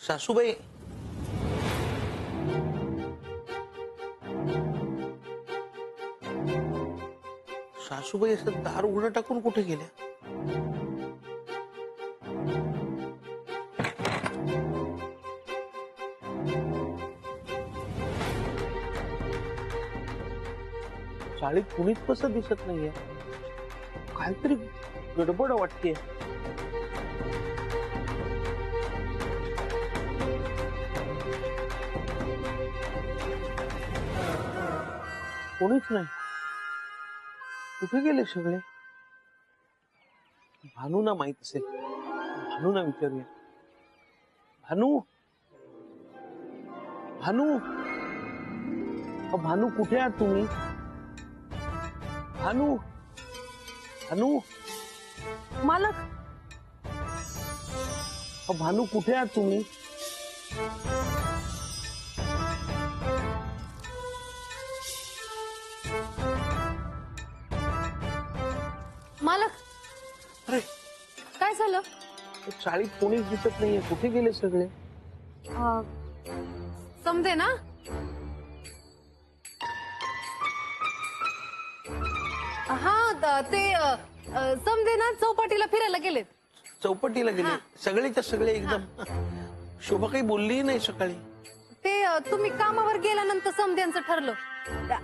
सासूबाई सासूबाई असं दार उघडं टाकून कुठे गेल्या? चाळीत कुणीच कसं दिसत नाहीये. काहीतरी गडबड वाटते. कोणीच नाही. कुठे गेले सगळे? भानूना माहित असेल. भानूना विचारूया. भानू भानू भानू कुठे आहात तुम्ही? भानू भानू मालक भानू कुठे आहात तुम्ही? मालक अरे काय झालं? चाळीत कोणीच दिसत नाहीये. कुठे गेले सगळे? समजे ना ते समजे ना चौपाटीला फिरायला गेलेत. चौपटीला गेले सगळेच्या सगळे एकदम. शोभा काही बोलली नाही सकाळी. ते तुम्ही कामावर गेल्यानंतर समध्यांचं ठरलं.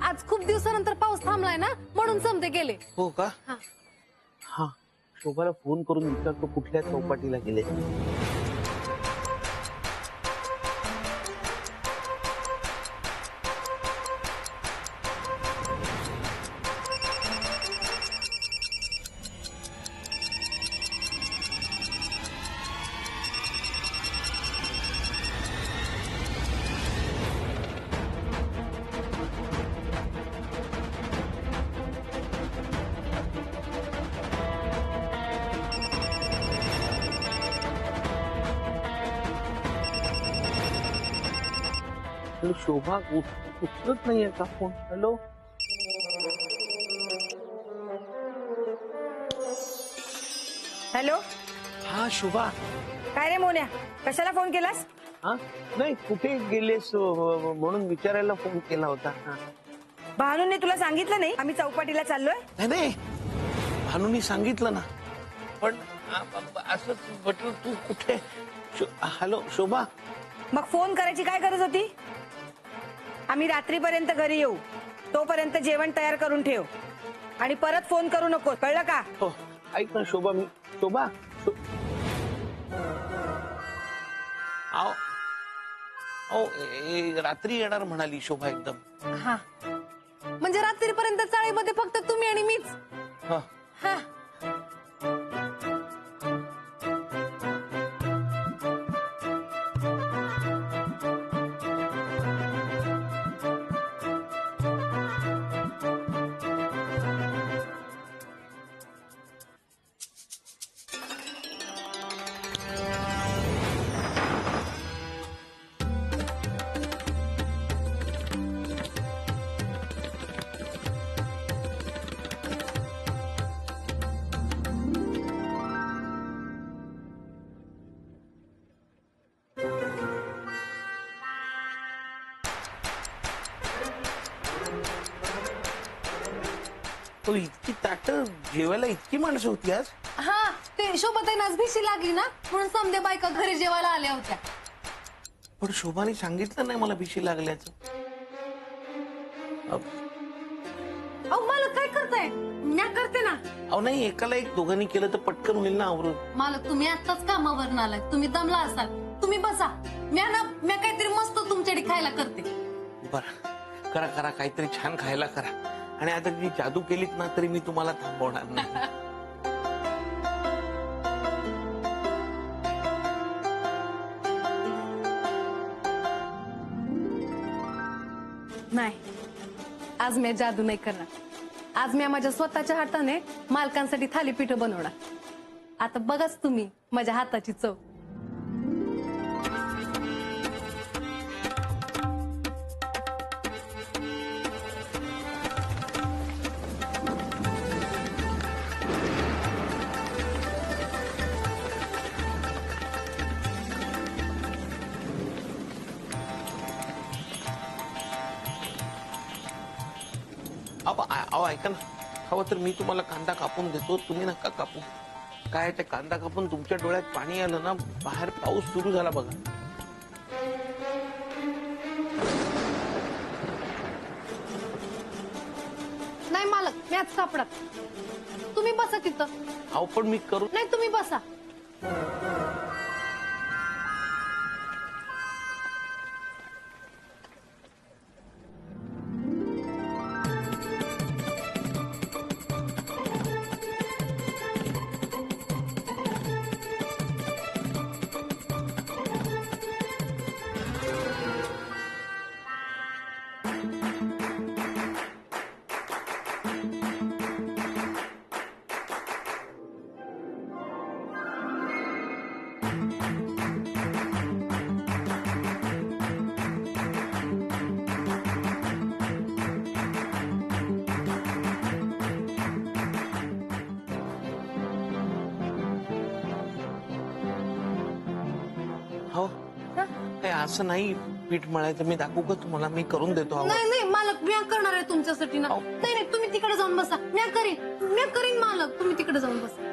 आज खूप दिवसानंतर पाऊस थांबलाय ना म्हणून समजे गेले. हो का? हा. हा शोभाला फोन करून विचारतो कुठल्या चौपाटीला गेले. शोभा उचलत नाहीये का फोन? Hello hello. हा शोभा. काय रे मोन्या, कशाला फोन केलास? हा नाही कुठे गेलेस म्हणून विचारायला फोन केला होता. भानूने तुला सांगितलं नाही आम्ही चौपाटीला चाललोय? नाही भानूनी सांगितलं ना, पण असं म्हटलं तू कुठे. हॅलो शोभा. मग फोन करायची काय गरज होती? आम्ही रात्रीपर्यंत घरी येऊ, तोपर्यंत जेवण तयार करून ठेव आणि परत फोन करू नको, कळलं का? हो ऐक ना शोभा. मी शोभा रात्री येणार म्हणाली शोभा एकदम. हा म्हणजे रात्रीपर्यंत चाळीमध्ये फक्त तुम्ही आणि मीच. हा हा तो इतकी ताट जेवायला इतकी माणसं होती आज. हा ते शोभाताईंना आज भिशी लागली ना म्हणून समजे बायका घरी जेवायला आल्या होत्या. पण शोभाने सांगितलं नाही मला भिशी लागल्याचं. अहो मालक काय करताय? म्या करते ना. अहो नाही एकाला एक दोघांनी केलं तर पटकन होईल ना आवरून. मालक तुम्ही आत्ताच कामावर आलाय, तुम्ही दमला असाल, तुम्ही बसा. म्या काहीतरी मस्त तुमच्याकडे खायला करते. बरं करा करा काहीतरी छान खायला करा. आणि आता जी जादू केलीत ना तरी मी तुम्हाला थांबवणार नाही. नाही आज मी जादू नाही करणार. आज मी माझ्या स्वतःच्या हाताने मालकांसाठी थालीपीठ बनवणार. आता बघाच तुम्ही माझ्या हाताची चव. ऐका ना, हवं तर मी तुम्हाला कांदा कापून देतो, तुम्ही नका कापू. काय ते कांदा कापून तुमच्या डोळ्यात पाणी आलं ना, बाहेर पाऊस सुरू झाला बघा. नाही मालक, मी आज सापडा. तुम्ही बसा तिथं. अहो पण मी करू. नाही तुम्ही बसा. हो काय असं नाही, पीठ मळायचं मी दाखवू का तुम्हाला, मी करून देतो. हवं नाही नाही मालक, मी करणार आहे तुमच्यासाठी ना. नाही नाही तुम्ही तिकडे जाऊन बसा. मी करीन मालक, तुम्ही तिकडे जाऊन बसा.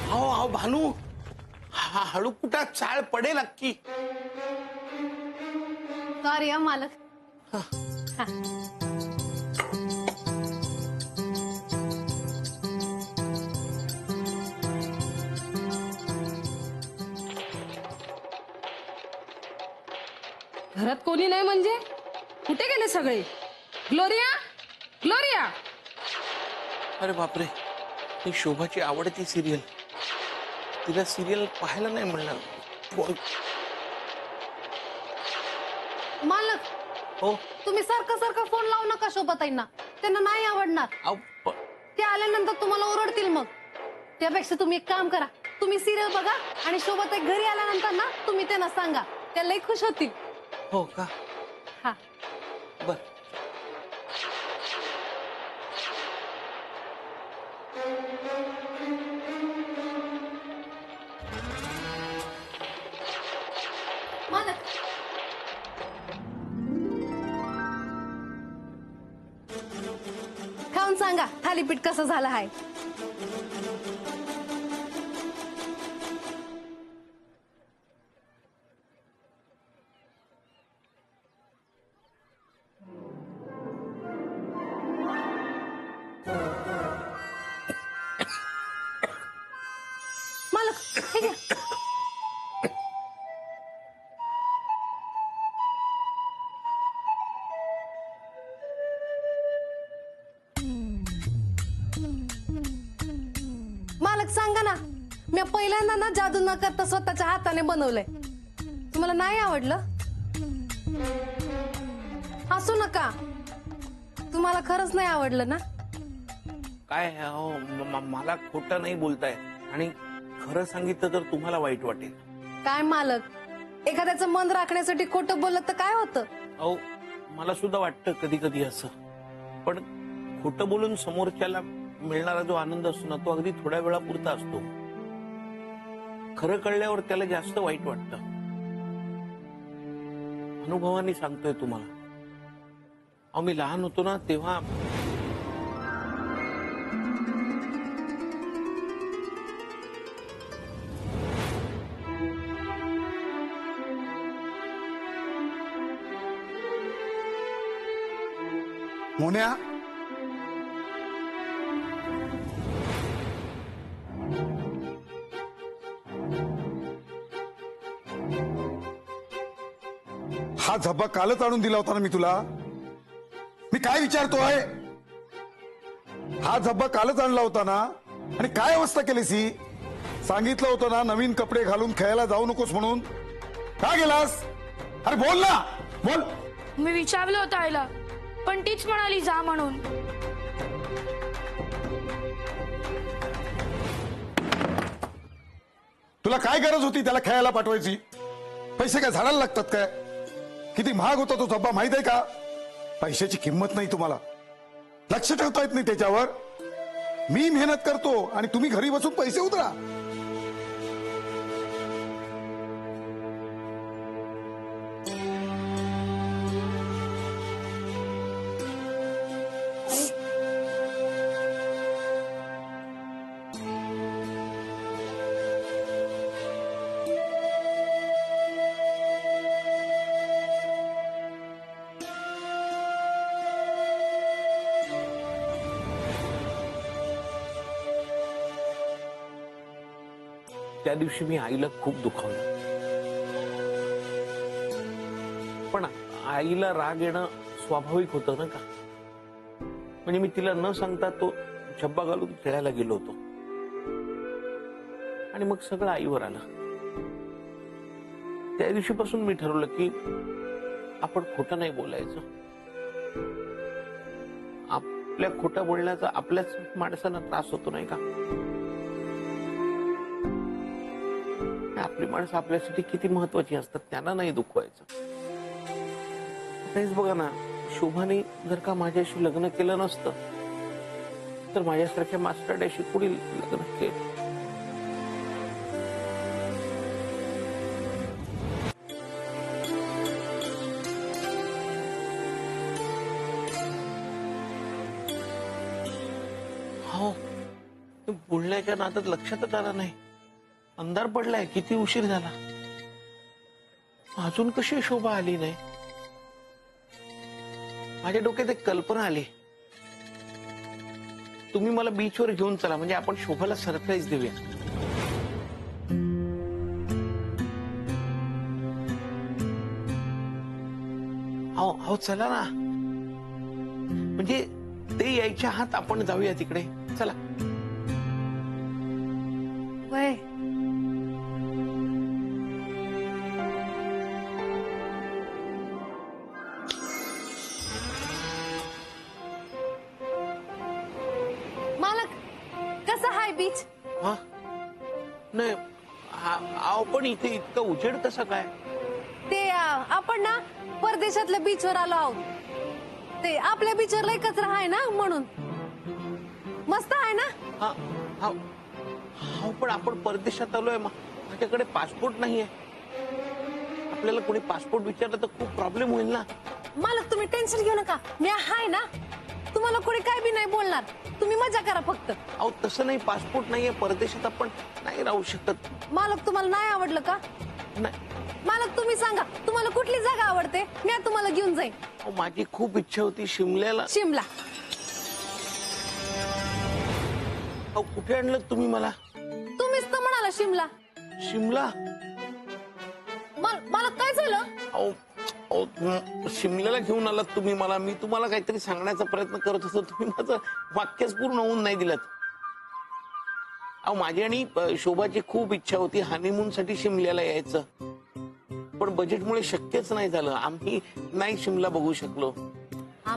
अहो अहो भानू, हा हळू कुठं चाळ पडेल अक्की. सॉरी हा मालक. हा. घरात कोणी नाही म्हणजे कुठे गेले सगळे? Gloria, Gloria. अरे बापरे, ही शोभाची आवडती सिरियल, तिला सिरियल पाहायला नाही मिळणार. मालक हो तुम्ही सारखं सारखं फोन लावू नका शोभाताईंना, त्यांना नाही आवडणार. अहो ते आल्यानंतर तुम्हाला ओरडतील मग. त्यापेक्षा तुम्ही एक काम करा, तुम्ही सिरियल बघा आणि शोभाताई घरी आल्यानंतर ना तुम्ही त्यांना सांगा, त्या लई खुश होतील. हो का? हा. बर. मालक खाऊन सांगा थालीपीठ कसं झालं आहे. मालक हे घ्या. मालक सांगा ना, मी पहिल्यांदा ना जादू न करता स्वतःच्या हाताने बनवलंय. तुम्हाला नाही आवडलं? हसू नका, तुम्हाला खरंच नाही आवडलं ना? काय अहो, मला खोटं नाही बोलताय आणि खरं सांगितलं तर तुम्हाला वाईट वाटेल. काय मालक, एखाद्याचं मन राखण्यासाठी खोटं बोललं तर काय होतं? अहो मला सुद्धा वाटतं कधी कधी असं, पण खोटं बोलून समोरच्याला मिळणारा जो आनंद असतो ना, तो अगदी थोड्या वेळापुरता असतो. खरं कळल्यावर त्याला जास्त वाईट वाटतं. अनुभवाने सांगतोय तुम्हाला. अहो मी लहान होतो ना तेव्हा मोन्या, हा झब्बा कालच आणून दिला होता ना मी तुला. मी काय विचारतोय? हा झब्बा कालच आणला होता ना, आणि काय अवस्था केलीस ही? सांगितलं होतं ना नवीन कपडे घालून खेळायला जाऊ नकोस म्हणून. का गेलास? अरे बोल ना, बोल. मी विचारलं होतं आईला, पण तीच म्हणाली जा म्हणून. तुला काय गरज होती त्याला खेळायला पाठवायची? पैसे काय झाडाला लागतात काय? किती महाग होता तो झब्बा माहित आहे का? पैशाची किंमत नाही तुम्हाला, लक्ष ठेवता येत नाही त्याच्यावर. मी मेहनत करतो आणि तुम्ही घरी बसून पैसे उधळा. त्या दिवशी मी आईला खूप दुखावलं, पण आईला राग येणं स्वाभाविक होतं ना का? म्हणजे मी तिला न सांगता तो झब्बा घालून खेळायला गेलो होतो आणि मग सगळं आईवर आलं. त्या दिवशीपासून मी ठरवलं की आपण खोटं नाही बोलायचं. आपल्या खोटं बोलण्याचा आपल्याच माणसांना त्रास होतो नाही का? आपली माणसं आपल्यासाठी किती महत्वाची असतात, त्यांना नाही दुखवायचं. तेच बघा ना, शोभाने जर का माझ्याशी लग्न केलं नसतं तर माझ्यासारख्या मास्टरड्याशी पुढे लग्न केलं. हो, बोलण्याच्या नादात लक्षातच आलं नाही. अंधार पडलाय, किती उशीर झाला, अजून कशी शोभा आली नाही. माझ्या डोक्यात एक कल्पना आली. तुम्ही मला बीचवर घेऊन चला, म्हणजे आपण शोभाला सरप्राईज देऊया. अहो चला ना, म्हणजे ते यायच्या आत आपण जाऊया तिकडे. चला. वय मालक, कसं हाय बीच? हा नाही, अहो पण इथे इतकं उजेड कसं काय? ते आपण ना परदेशातल्या बीचवर आलो आहोत. ते आपल्या बीचवर लय कचरा आहे ना, म्हणून. मस्त आहे ना? हा हा हा, पण आपण परदेशात आलोय. माझ्याकडे पासपोर्ट नाहीये. आपल्याला कोणी पासपोर्ट विचारलं तर खूप प्रॉब्लेम होईल ना. मालक तुम्ही टेन्शन घेऊ नका, मी आहे ना. तुम्हाला कोणी काय बी नाही बोलणार, तुम्ही मजा करा फक्त. अहो तसं नाही, पासपोर्ट नाहीये, परदेशात आपण नाही राहू शकत. मालक तुम्हाला नाही आवडलं का? नाही. मालक तुम्ही सांगा, तुम्हाला कुठली जागा आवडते, मी तुम्हाला घेऊन जाईन. अहो, माझी खूप इच्छा होती शिमल्याला. शिमला? अहो कुठे आणलं तुम्ही मला? तुम्हीच तर म्हणाला शिमला. शिमला? मला काय झालं? अहो शिमल्याला घेऊन आलात तुम्ही मला. मी तुम्हाला काहीतरी सांगण्याचा प्रयत्न करत होतो, तुम्ही माझं वाक्यच पूर्ण होऊन नाही दिलं. अहो माझी आणि शोभाची खूप इच्छा होती हनीमून साठी शिमल्याला यायचं, पण बजेटमुळे शक्यच नाही झालं. आम्ही नाही शिमला बघू शकलो.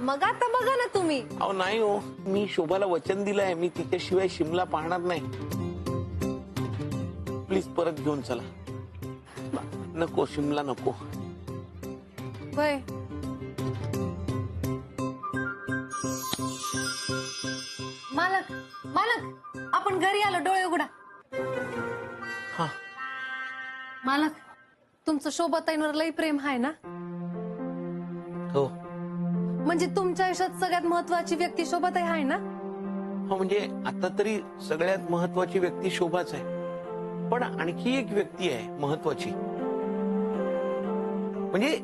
मग आता बघा ना तुम्ही. अहो नाही हो, मी शोभाला वचन दिलंय, मी तिच्याशिवाय शिमला पाहणार नाही. प्लीज परत घेऊन चला. नको, शिमला नको. वय मालक, मालक आपण घरी आलो, डोळे उघडा. हा मालक, तुमचं शोभाताईंवर लई प्रेम आहे ना? हो. म्हणजे तुमच्या आयुष्यात सगळ्यात महत्वाची व्यक्ती शोभाताई आहे ना? हो, म्हणजे आता तरी सगळ्यात महत्वाची व्यक्ती शोभाच आहे, पण आणखी एक व्यक्ती आहे महत्वाची. म्हणजे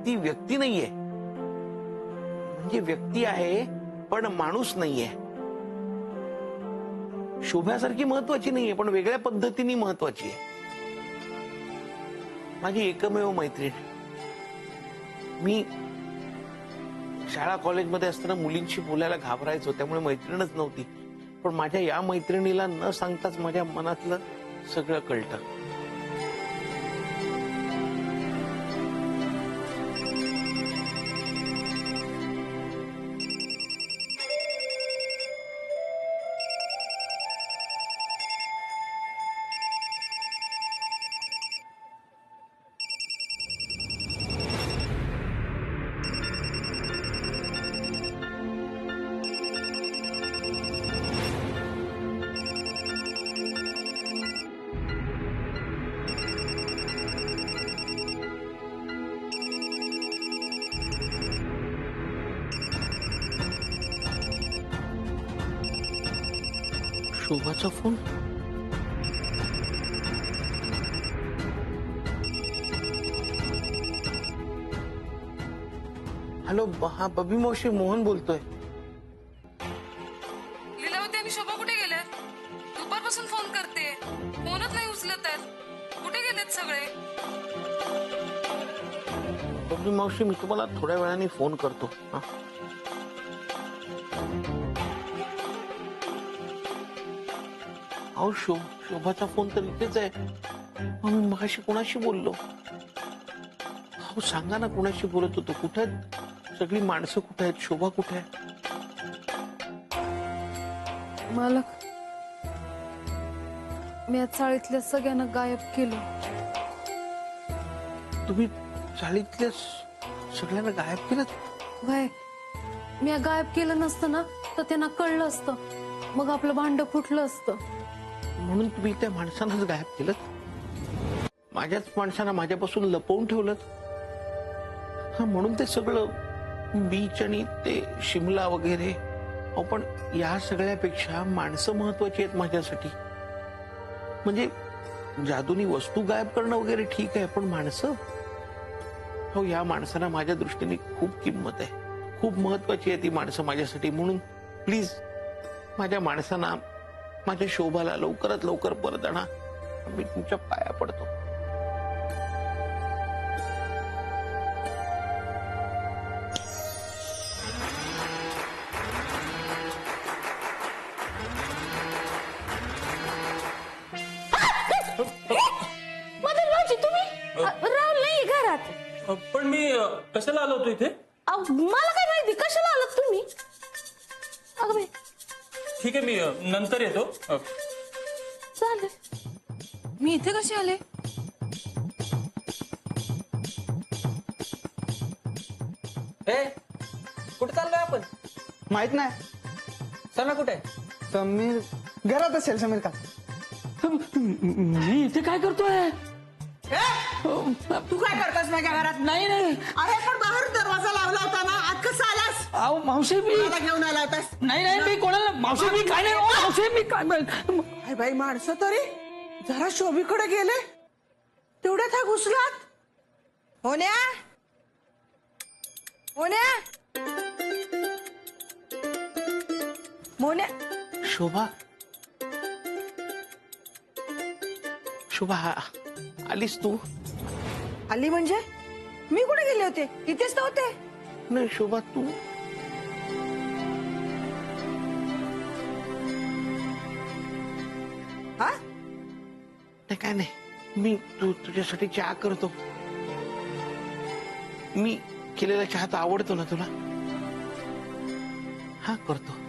ती व्यक्ती नाहीये, म्हणजे व्यक्ती आहे पण माणूस नाहीये. शोभासारखी महत्वाची नाहीये, पण वेगळ्या पद्धतीने महत्वाची आहे. माझी एकमेव मैत्रीण. मी शाळा कॉलेजमध्ये असताना मुलींशी बोलायला घाबरायचो, त्यामुळे मैत्रीणच नव्हती. पण माझ्या या मैत्रिणीला न सांगताच माझ्या मनातलं सगळं कळतं. शोभाचा फोन. हॅलो, हा बबी मावशी, मोहन बोलतोय. लीलावती आणि शोभा कुठे गेल्यात? दुपारपासून फोन करते, फोनच नाही उचलत आहेत. कुठे गेलेत सगळे? बबी मावशी, मी तुम्हाला थोड्या वेळाने फोन करतो. हा. अहो, शोभाचा फोन तर इथेच आहे. मी मगाशी कोणाशी बोललो? अहो सांगा ना, कोणाशी बोलत होतो? कुठे आहेत सगळी माणसं? कुठे आहेत? शोभा कुठे आहे? मालक, मी आज चाळीतल्या सगळ्यांना गायब केलं. तुम्ही चाळीतल्या सगळ्यांना गायब केलं? वय, मी गायब केलं नसतं ना तर त्यांना कळलं असतं, मग आपलं भांड फुटलं असतं. म्हणून तुम्ही त्या माणसांनाच गायब केलं? माझ्याच माणसांना माझ्यापासून लपवून ठेवलं? हा, म्हणून ते सगळं बीच आणि ते शिमला वगैरे. अहो पण या सगळ्यापेक्षा माणसं महत्वाची आहेत माझ्यासाठी. म्हणजे जादूनी वस्तू गायब करणं वगैरे ठीक आहे, पण माणसं, हो, या माणसांना माझ्या दृष्टीने खूप किंमत आहे. खूप महत्वाची आहे ती माणसं माझ्यासाठी. म्हणून प्लीज माझ्या माणसांना, माझ्या शोभाला लवकरात लवकर परत आणा. मी तुमच्या पाया पडतो. मदन भाऊजी, तुम्ही? राहुल नाही घरात. पण मी कशाला आलो होतो इथे? मला काय माहिती कशाला आलात तुम्ही? अगं बाई, ठीक आहे, मी नंतर येतो. चालेल. मी इथे कसे आले? कुठे चाललोय आपण? माहित नाही. सना कुठे? समीर घरात असेल. समीर का? मी इथे काय करतोय? तू काय करतोस माझ्या घरात? नाही नाही, अरे पण बाहेर दरवाजा लावला होता ना, आज कसा आलास? अहो मावशी मी मला घेऊन आला होतास? नाही नाही, मी कोणाला मावशी मी काय नाही. मावशी मी काय अरे बाई, माणसं तरी जरा शोभीकडे गेले, तेवढ्यात हा घुसलात. होण्या, होण्या, मोन्या. शोभा, शोभा, आलीस तू? आली म्हणजे? मी कुठे गेले होते? इथेच तर होते. नाही शोभा, तू हा? नाही, काय नाही. मी तुझ्यासाठी चहा करतो. मी केलेला चहा तर आवडतो ना तुला? हा, करतो.